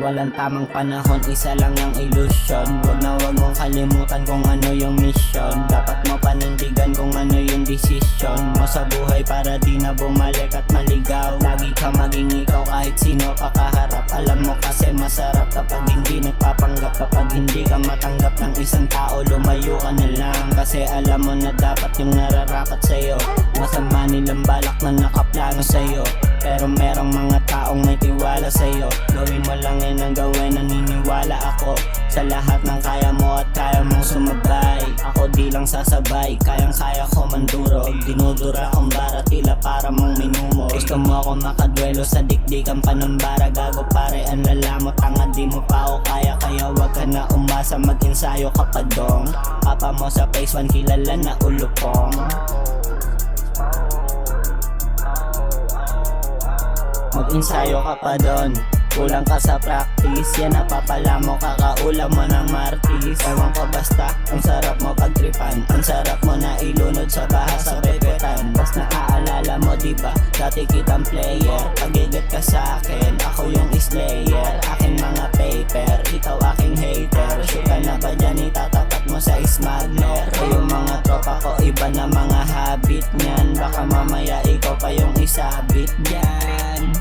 Walang tamang panahon, isa lang ang ilusyon. Wag mong kalimutan kung ano yung mission. Dapat mo panindigan kung ano yung desisyon mo sa buhay para di na bumalik at maligaw. Lagi ka maging ikaw kahit sino ka kaharap. Alam mo kasi masarap kapag hindi nagpapanggap. Kapag hindi ka matanggap ng isang tao, lumayo ka na lang. Kasi alam mo na dapat yung nararapat sa'yo. Masama nilang balak na nakaplano sa'yo, pero merong mga taong may tiwala sa'yo. Gawin mo lang yun ang gawin, naniniwala ako sa lahat ng kaya mo at kaya mong sumabay. Ako di lang sasabay, kayang-kaya ko manduro. Dinudura kong bara, tila para mong minumo. Gusto mo ako makadwelo sa dikdikan panumbara. Gago pare, ang lalamot, tanga di mo pa ako kaya. Kaya wag ka na umasa, mag-ensayo ka pa dong. Papa mo sa phase 1, kilala na ulupong. Mag-ensayo ka pa doon, kulang ka sa practice. Yan napapala mo, kakaulam mo ng martis. Ewan ko basta, ang sarap mo pagtripan. Ang sarap mo na ilunod sa baha sa bebetan. Bas naaalala mo diba, dati kitang player. Pagigat ka sa akin, ako yung slayer. Aking mga paper, ikaw aking hater. Sure ka na ba dyan, itatapat mo sa smuggler? O yung mga tropa ko, iba na mga habit niyan. Baka mamaya ikaw pa yung isabit dyan.